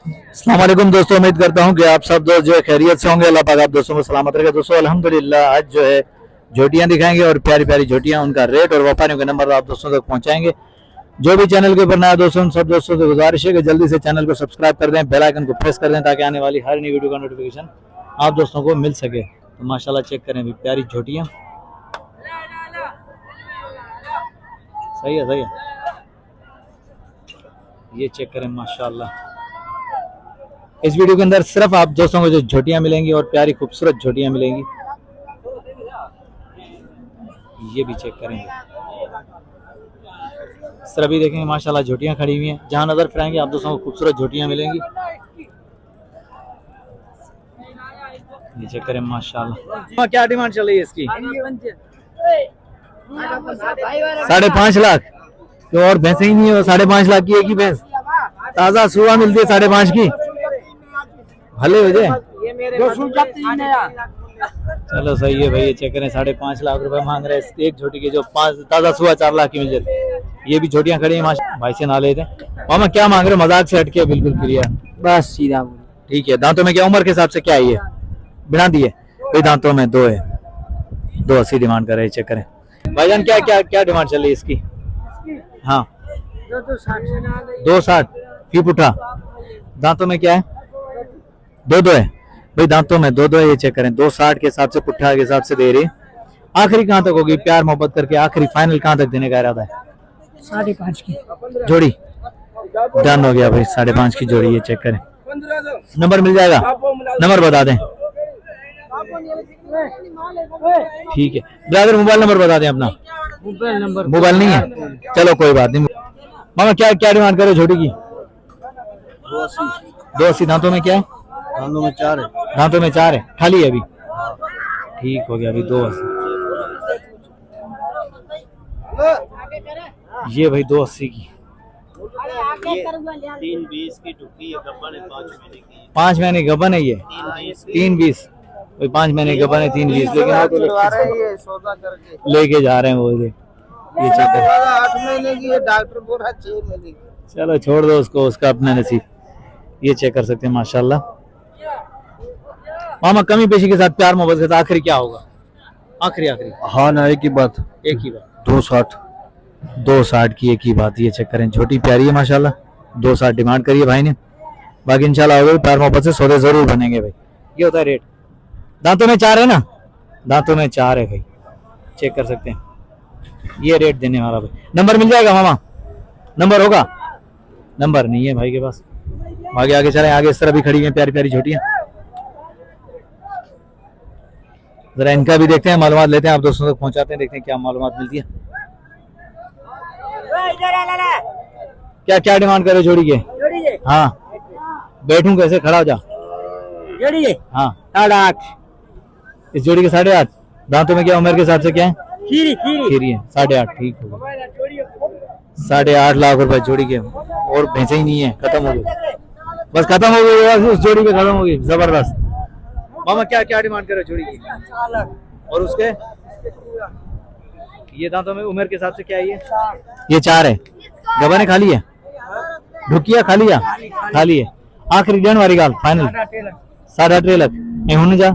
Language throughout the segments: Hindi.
अस्सलाम वालेकुम दोस्तों, उम्मीद करता हूँ कि आप सब दोस्त जो है खैरियत से होंगे। अल्लाह पाक आप दोस्तों को सलामत रखे। दोस्तों अल्हम्दुलिल्लाह आज जो है झोटियाँ दिखाएंगे और प्यारी प्यारी झोटियाँ, उनका रेट और व्यापारियों के नंबर आप दोस्तों तक पहुँचाएंगे। जो भी चैनल के ऊपर नया दोस्तों, उन सब दोस्तों से गुजारिश है कि जल्दी से चैनल को सब्सक्राइब कर दें, बेल आइकन को प्रेस कर दें ताकि आने वाली हर नई वीडियो का नोटिफिकेशन आप दोस्तों को मिल सके। तो माशाल्लाह चेक करें, भी प्यारी झोटियाँ, सही है, सही है। ये चेक करें माशाल्लाह। इस वीडियो के अंदर सिर्फ आप दोस्तों को जो झोटियां मिलेंगी और प्यारी खूबसूरत झोटियां मिलेंगी। ये भी चेक करेंगे, सिर्फ भी देखेंगे माशाल्लाह झोटियां खड़ी हुई हैं। जहां नजर फिराएंगे आप दोस्तों को खूबसूरत झोटियां मिलेंगी। ये चेक करें माशाल्लाह। क्या डिमांड चल रही है इसकी? 5.5 लाख। तो और भैंसे ही नहीं है, 5.5 लाख की एक ही भैंस ताजा सुबह मिलती है 5.5 की। भले हो जाए, चलो सही है भाई। ये चेक करें 5.5 लाख रुपए मांग रहे हैं एक झोटी के, जो 5 ताजा सुबह 4 लाख की मिल जाती। ये भी झोटियां खड़ी हैं भाई से ना लेते। मामा क्या मांग रहे हो? मजाक से हटके बिल्कुल क्लियर, बस सीधा ठीक है। दांतों में क्या, उम्र के हिसाब से क्या है ये? बिना दिए भाई दांतों में 2 है, 2.80 डिमांड कर रहे हैं। चेक करें भाईजान, क्या क्या क्या डिमांड चल रही है इसकी? हाँ 2.60 फी पुठा। दांतों में क्या है? 2 है भाई, दांतों में 2 है। ये चेक करें 2.60 के हिसाब से, पुट्ठा के हिसाब से दे रही। आखिरी कहाँ तक होगी? प्यार मोहब्बत करके आखिरी फाइनल कहाँ तक देने का इरादा है? 5.5 की जोड़ी डन हो गया भाई, 5.5 की जोड़ी। ये चेक करें, नंबर मिल जाएगा? नंबर बता दें, ठीक है ब्रदर। मोबाइल नंबर बता दें अपना। मोबाइल नहीं है, चलो कोई बात नहीं। मामा क्या क्या डिमांड करे झोटी की? 2.80। दांतों में क्या है? दांतों में 4 है। दांतों में 4 है, खाली है अभी? ठीक हो गया अभी 2.80। ये भाई 2.80 की। 3.20 की टुकड़ी है, गब्बन है, 5 महीने गबन है ये। 3.20 भाई, 5 महीने गबन है, 3.20। लेकिन आप तो लेके जा रहे हैं वो। ये चेक कर, 8 महीने की है, डॉक्टर बोल रहा 6 महीने की। चलो छोड़ दो उसको, उसका अपना नसीब। ये चेक कर सकते हैं माशाल्लाह। मामा कमी पेशी के साथ, प्यार मोहब्बत के साथ आखिरी क्या होगा? आखिरी आखिरी हाँ ना, एक ही बात, 2.60 2.60 की एक ही बात। ये चेक करें, छोटी प्यारी है माशाल्लाह। 2.60 डिमांड करी है भाई ने। बाकी इंशाल्लाह होगा प्यार मोहब्बत से सौदे जरूर बनेंगे भाई। ये होता है रेट। दांतों में 4 है ना? दांतों में 4 है भाई, चेक कर सकते हैं। ये रेट देने वाला भाई। नंबर मिल जाएगा मामा? नंबर होगा? नंबर नहीं है भाई के पास। आगे आगे चले, आगे इस तरह भी खड़ी है प्यारी प्यारी छोटियां। जरा इनका भी देखते हैं, मालूमात लेते हैं, आप दोस्तों तक पहुंचाते हैं, देखते हैं क्या मालूमात मिलती है। क्या क्या डिमांड करे जोड़ी के? हाँ बैठूं कैसे, खड़ा हो जा। जोड़ी है हाँ 8.5। इस जोड़ी के 8.5। दांतों में क्या, उम्र के हिसाब से क्या है? खीरी खीरी है। 8.5 ठीक होगा। 8.5 लाख रुपए जोड़ी के, और भैंसे ही नहीं है, खत्म हो गई, बस खत्म हो गई, उस जोड़ी पे खत्म हो गई। जबरदस्त। मामा क्या क्या डिमांड करे जोड़ी की? और उसके ये दांतों में उम्र के हिसाब से क्या है? ये 4 है। गबन है, खाली है? ढुकिया खाली है? खाली है। आखिरी डेन वाली गाल फाइनल 3.5 लाख होने जा।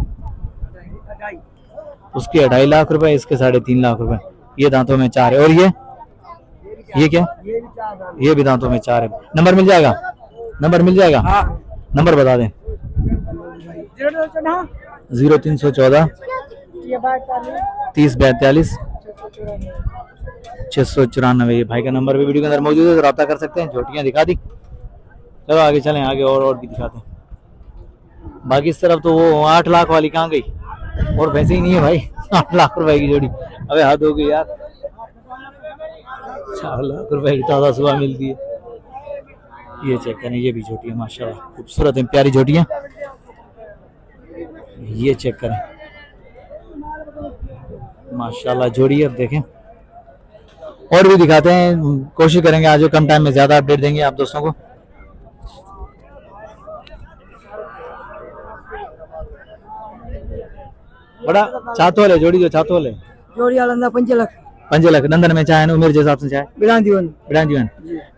उसके 2.5 लाख रुपए, इसके 3.5 लाख रुपए। ये दांतों में 4 है। और ये क्या? ये भी दांतों में 4 है। नंबर मिल जाएगा? नंबर मिल जाएगा? नंबर बता दें। 0314 3042 694। ये भाई का नंबर भी वीडियो के अंदर मौजूद है, तो रब्ता कर सकते हैं। झोटियां दिखा दी, चलो आगे चलें, आगे और भी दिखाते हैं। बाकी इस तरफ तो वो 8 लाख वाली कहाँ गई? और वैसे ही नहीं है भाई 8 लाख रुपए की जोड़ी। अबे हद हो गई यार, 4 लाख रुपए की ताजा सुबह मिलती है। ये चेक करें, ये भी झोटियां माशाल्लाह खूबसूरत है, प्यारी झोटियां। ये चेक करें माशाल्लाह जोड़ी। अब देखें और भी दिखाते हैं, कोशिश करेंगे आज कम टाइम में ज्यादा अपडेट देंगे आप दोस्तों को। बड़ा चातोल है जोड़ी, जो चातोल है जोड़ी आलंदा 5 लाख। पंजे लाख नंदन में चाहे उम्र के हिसाब से चाहे बिना दीवन बिना जीवन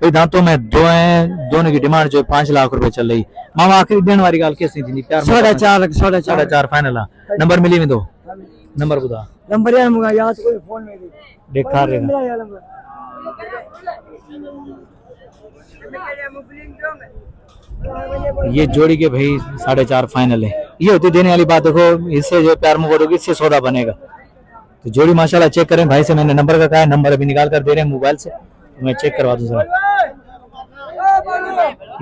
भाई दांतों में दो हैं, दोनों की डिमांड जो 5 लाख रुपए चल रही। मामा आखिरी देने वाली गाल कैसी थी प्यार 4.5 फाइनल नंबर मिली में दो नंबर बुधा नंबर यार मुगा याद कोई फोन में देखा रे ये जोड़ी के भाई 4.5 फाइनल है। ये होती देने वाली बात, देखो इससे जो प्यार मोहब्बत होगी इससे सौदा बनेगा। तो जोड़ी माशाल्लाह चेक करें भाई से, मैंने नंबर का कहा है, नंबर अभी निकाल कर दे रहे हैं मोबाइल से, तो मैं चेक करवा दूं जरा।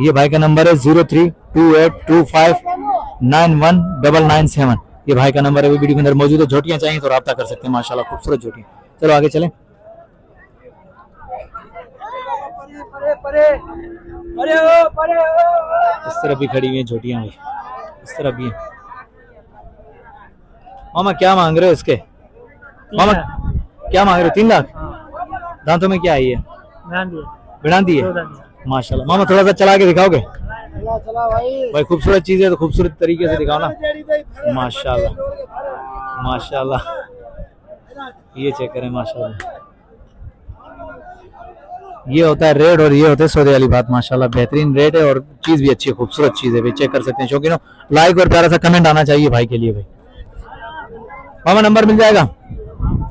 ये भाई का नंबर है 032825919997। ये भाई का नंबर है, वीडियो के अंदर मौजूद है। झोटियां चाहिए तो राब्ता कर सकते हैं, माशाल्लाह खूबसूरत झोटियां। चलो आगे चलें। इस तरफ भी खड़ी हुई है झोटियां भाई, इस तरफ भी है। मामा क्या मांग रहे हो इसके? मामा क्या मांग रहे हो? 3 लाख। दांतों में क्या आई है? बिना दी है माशाल्लाह। मामा थोड़ा सा चला के दिखाओगे? चला भाई खूबसूरत चीज है तो खूबसूरत तरीके से दिखाओ ना। माशाल्लाह माशाल्लाह, ये चेक करें माशाल्लाह। ये होता है रेट और ये होता है सौदे वाली बात। माशाल्लाह बेहतरीन रेट है और चीज भी अच्छी है, खूबसूरत चीज है भाई, चेक कर सकते हैं। शौकीनों लाइक और प्यारा सा कमेंट आना चाहिए भाई के लिए भाई। मामा नंबर मिल जाएगा?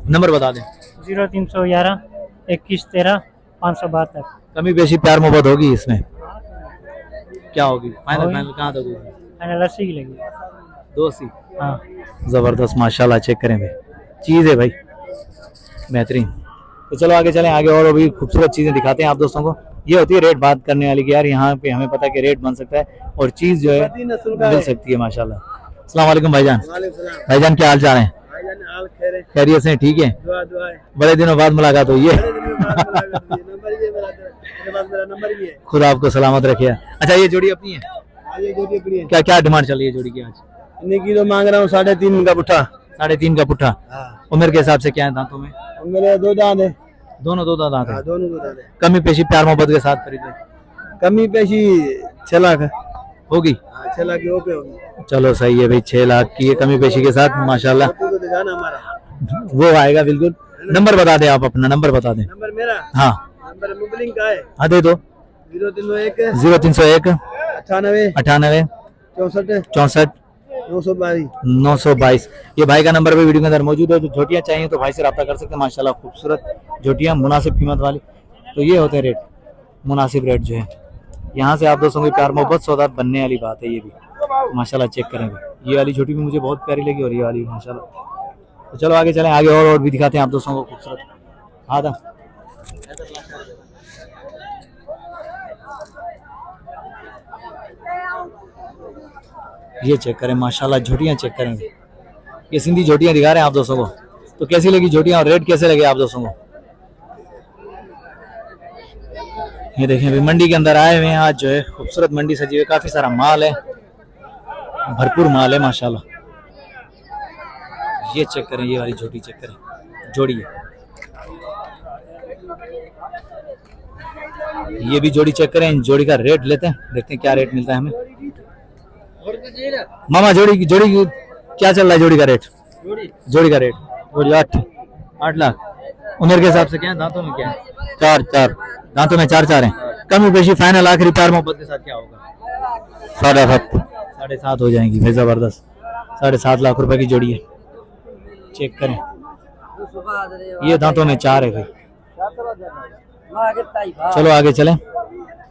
नंबर बता दें। 0311 2113 572। कमी बेशी प्यार मोहब्बत होगी इसमें, क्या होगी? फाइनल कहाँ तक होगी? फाइनल 80 की लगी। 280। हाँ जबरदस्त माशाल्लाह, चेक करें भाई, चीज है भाई बेहतरीन। तो चलो आगे चलें, आगे और भी खूबसूरत चीजें दिखाते हैं आप दोस्तों को। ये होती है रेट बात करने वाली कि यार यहाँ पे हमें पता है कि रेट बन सकता है और चीज जो है मिल सकती है माशाल्लाह। अस्सलाम वालेकुम भाईजान। भाईजान क्या हाल चाल है? खैरियत से? ठीक है, बड़े दिनों बाद मुलाकात हुई है। खुदा आपको सलामत रखे। अच्छा ये जोड़ी अपनी है? क्या क्या डिमांड चल रही है जोड़ी की आज? इनकी तो मांग रहा हूँ 3.5 का पुट्ठा। 3.5 का पुट्ठा। उम्र के हिसाब से क्या है दांतों में? मेरे 2 दांत है। दोनों 2 दांत है। दोनों 2 दांत है। कमी पेशी प्यार मोहब्बत के साथ खरीदे? कमी पेशी 6 लाख होगी। 6 लाख की ओके होगी। चलो सही है भाई, 6 लाख की है कमी पेशी के साथ माशाल्लाह। तो दिखाना हमारा वो आएगा बिल्कुल। नंबर बता दें आप, अपना नंबर बता दें। नंबर मेरा? हाँ नंबर मोबाइल का है। हाँ दे दो। 0301 98 98 64 64 922 922। ये भाई का नंबर भी वीडियो के अंदर मौजूद है। जो झोटियां चाहिए तो भाई से रब्ता कर सकते हैं। माशाल्लाह खूबसूरत झोटियां, मुनासिब कीमत वाली। तो ये होते हैं रेट, मुनासिब रेट जो है। यहाँ से आप दोस्तों की प्यार मोहब्बत सौदा बनने वाली बात है। ये भी माशाल्लाह चेक करेंगे। ये वाली झोटी भी मुझे बहुत प्यारी लगी और ये वाली माशाल्लाह। तो चलो आगे चलें, आगे और भी दिखाते हैं आप दोस्तों को खूबसूरत। हाँ था ये चेक करें माशाल्लाह, झोटियां चेक करेंगे। ये सिंधी झोटियां दिखा रहे हैं आप दोस्तों को। तो कैसी लगी झोटियां और रेट कैसे लगे आप दोस्तों को? ये देखें भाई मंडी के अंदर आए हुए हैं आज जो है, खूबसूरत मंडी सजी हुई, काफी सारा माल है, भरपूर माल है माशाल्लाह। ये चेक करें, ये वाली झोटी चेक करें, जोड़ी है। ये भी जोड़ी चेक करें, जोड़ी का रेट लेते हैं, देखते हैं क्या रेट मिलता है हमें। मामा जोड़ी की क्या चल रहा है? जोड़ी का रेट? जोड़ी का रेट 8 लाख। उम्र के हिसाब से क्या है? दांतों में क्या है? 4 दांतों में 4 है। कम बेशी फाइनल आखिरी प्यार मोहब्बत के साथ क्या होगा? 7.5 हो जाएंगी भाई, जबरदस्त। 7.5 लाख रुपए की जोड़ी है, चेक करें। ये दांतों में 4 है भाई। चलो आगे चलें,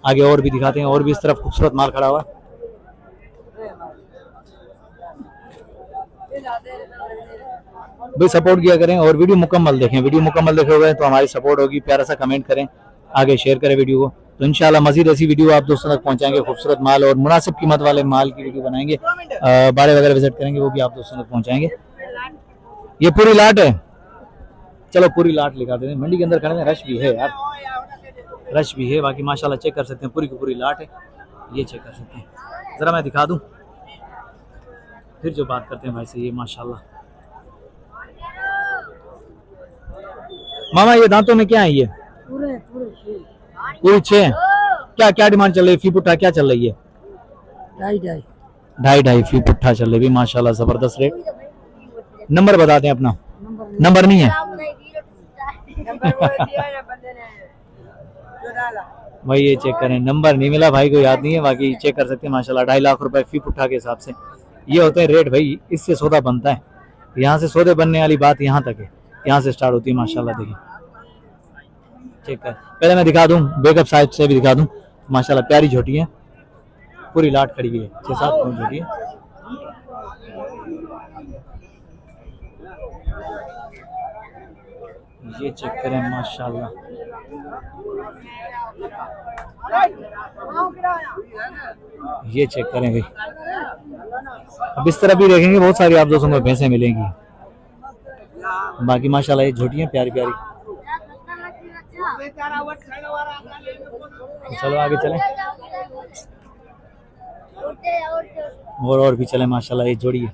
आगे और भी दिखाते हैं। और भी इस तरफ खूबसूरत माल खड़ा हुआ है। भाई सपोर्ट किया करें और वीडियो मुकम्मल देखें। वीडियो मुकम्मल देखोगे तो हमारी सपोर्ट होगी। प्यारा सा कमेंट करें, आगे शेयर करें वीडियो को। तो इंशाल्लाह मजीद ऐसी वीडियो आप दोस्तों तक पहुंचाएंगे। खूबसूरत माल और मुनासिब कीमत वाले माल की वीडियो बनाएंगे। बाड़े वगैरह विजिट करेंगे, वो भी आप दोस्तों तक पहुंचाएंगे। ये पूरी लाट है। चलो पूरी लाट लिखा देते हैं। मंडी के अंदर खड़े हैं, रश भी है यार, रश भी है। बाकी माशाल्लाह चेक कर सकते हैं, पूरी की पूरी लाट है। ये चेक कर सकते हैं, जरा मैं दिखा दूं फिर जो बात करते हैं भाई से। ये माशाल्लाह मामा, ये दांतों में क्या है? ये पूरी 6। क्या क्या डिमांड चल रही है? फी पुट्ठा क्या चल रही है? 2.5 फी पुट्ठा चल रही है माशाल्लाह, जबरदस्त रेट। नंबर बता दें अपना। नंबर नहीं है? भाई ये चेक करें, नंबर नहीं मिला भाई को, याद नहीं है, बाकी चेक कर सकते हैं माशाल्लाह। 2.5 लाख रुपए फी पुट्ठा के हिसाब से ये होते हैं रेट भाई, इससे सौदा बनता है। यहाँ से सौदे बनने वाली बात यहाँ तक है, यहाँ से स्टार्ट होती है माशाल्लाह। देखिए चेक कर, पहले मैं दिखा दूं बैकअप साइड से भी दिखा दूं, माशाल्लाह प्यारी झोटी है, पूरी लाट खड़ी हुई है, 6-7 झोटी है। ये चेक करें माशाल्लाह, ये चेक करें भाई। अब इस तरह भी देखेंगे बहुत सारी आप दोस्तों को भैंसें मिलेंगी, बाकी माशाल्लाह ये झोटियां प्यारी प्यारी। चलो आगे चलें और भी चले माशाल्लाह। ये जोड़ी है,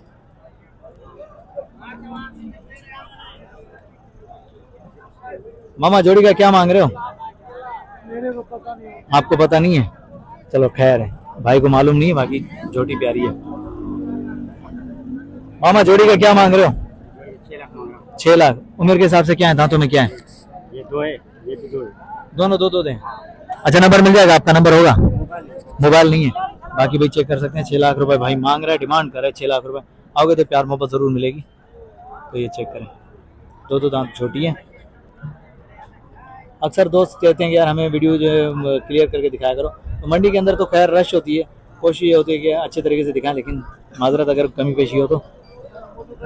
मामा जोड़ी का क्या मांग रहे हो? आपको पता नहीं है, चलो खैर है, भाई को मालूम नहीं है, बाकी जोड़ी प्यारी है। मामा जोड़ी का क्या मांग रहे हो? 6 लाख। उम्र के हिसाब से क्या है, दांतों में क्या है? ये 2 है, ये भी 2 है। दोनों दो दें। अच्छा नंबर मिल जाएगा, आपका नंबर होगा? मोबाइल नहीं है, बाकी भाई चेक कर सकते हैं। 6 लाख रुपए भाई मांग रहा है, डिमांड कर रहा है 6 लाख रुपए। आओगे तो प्यार मोहब्बत जरूर मिलेगी। तो ये चेक करें, दो दांत छोटी है। अक्सर दोस्त कहते हैं कि यार हमें वीडियो जो है क्लियर करके दिखाया करो, तो मंडी के अंदर तो खैर रश होती है, कोशिश ये होती है कि अच्छे तरीके से दिखाएं, लेकिन माजरत अगर कमी पेशी हो तो।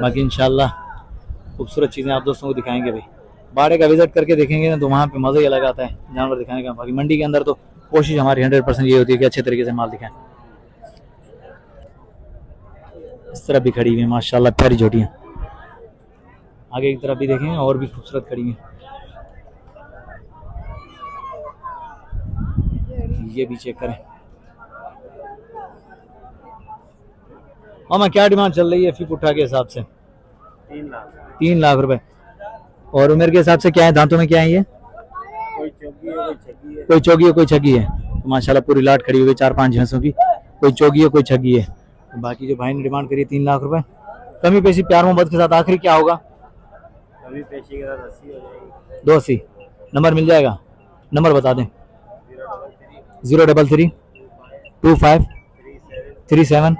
बाकी इंशाल्लाह खूबसूरत चीज़ें आप दोस्तों को दिखाएंगे भाई। बाड़े का विजिट करके देखेंगे ना तो वहाँ पे मज़ा ही अलग आता है जानवर दिखाने का। बाकी मंडी के अंदर तो कोशिश हमारी 100% ये होती है कि अच्छे तरीके से माल दिखाएं। इस तरफ भी खड़ी हुई है माशाल्लाह प्यारी झोटियाँ। आगे की तरफ भी देखेंगे और भी खूबसूरत खड़ी हैं। ये भी चेक करें। मामा क्या डिमांड चल रही है फी पुट्ठा के हिसाब से? 3 लाख रुपए। और उम्र के हिसाब से क्या है, दांतों में क्या है? ये कोई चौगी है, कोई छगी है। कोई चौगी है कोई छगी है। तो माशाल्लाह पूरी लाट खड़ी हुई है 4-5 भैंसों की, कोई चौगी है कोई छगी है। तो बाकी जो भाई ने डिमांड करी है 3 लाख रुपए, कमी पेशी प्यार मोहब्बत के साथ आखिरी क्या होगा? कमी पेशी के साथ 80 हो जाएगी। 280। नंबर मिल जाएगा? नंबर बता दें। 033 25 37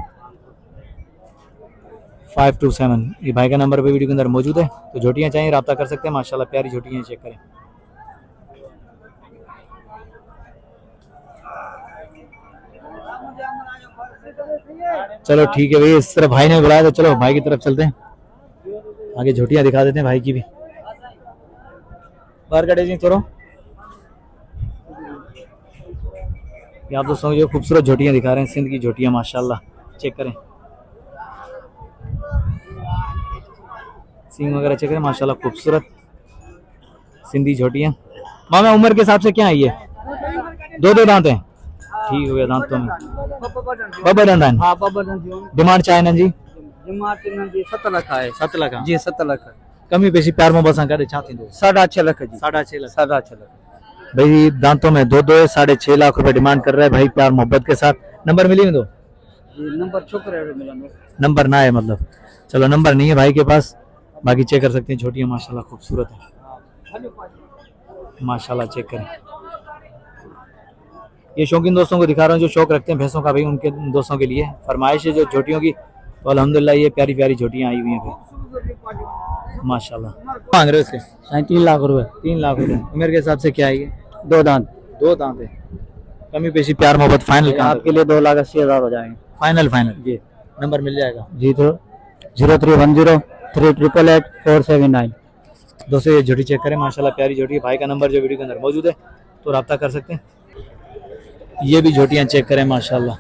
527। ये भाई का नंबर पे वीडियो के अंदर मौजूद है। तो झोटियाँ चाहिए रब्ता कर सकते हैं माशाल्लाह प्यारी झोटियाँ चेक करें। चलो ठीक है भाई, इस तरफ भाई ने बुलाया तो चलो भाई की तरफ चलते हैं, आगे झोटियाँ दिखा देते हैं भाई की भी। बाहर कटे जी थोड़ा, आप दोस्तों जो खूबसूरत झोटियाँ दिखा रहे हैं सिंध की झोटियाँ माशाल्लाह चेक करें। सींग वगैरह चेक करें माशाल्लाह खूबसूरत सिंधी झोटियाँ। मामा उम्र के हिसाब से क्या है ये? 2 दांत हैं, ठीक हो गया दांतों में। डिमांड चाहे ना जी? 7 लाख है। 7 लाख जी 7 लाख। कमी पेशी प्यार मोहब्बत से करे चाहती दो 6.5 लाख जी। 6.5 लाख। 6.5 लाख भाई दांतों में 2 है, 6.5 लाख रुपए डिमांड कर रहा है भाई प्यार मोहब्बत के साथ। नंबर मिलेंगे दो? नंबर छोकरे मिला नंबर ना है मतलब, चलो नंबर नहीं है भाई के पास। बाकी चेक कर सकते हैं झोटियाँ माशाल्लाह खूबसूरत है माशाल्लाह चेक करें। ये शौकीन दोस्तों को दिखा रहा हूँ जो शौक रखते हैं भैंसों का भाई, उनके दोस्तों के लिए फरमाइश है जो झोटियों की। तो अल्हम्दुलिल्लाह ये प्यारी प्यारी झोटियाँ आई हुई हैं भाई माशाल्लाह। मांग रहे हो इसके? 3 लाख रुपए। 3 लाख रुपए। उम्र के हिसाब से क्या है ये? 2 दांत। 2 दांत है, कमी पेशी प्यार मोहब्बत फाइनल आपके लिए 2,80,000 हो जाएंगे। फाइनल जी। नंबर मिल जाएगा जी तो 0310 388 479। दोस्तों ये झोटी चेक करें माशाल्लाह प्यारी झोटी है। भाई का नंबर जो वीडियो के अंदर मौजूद है तो रब्ता कर सकते हैं। ये भी झोटियाँ चेक करें माशाल्लाह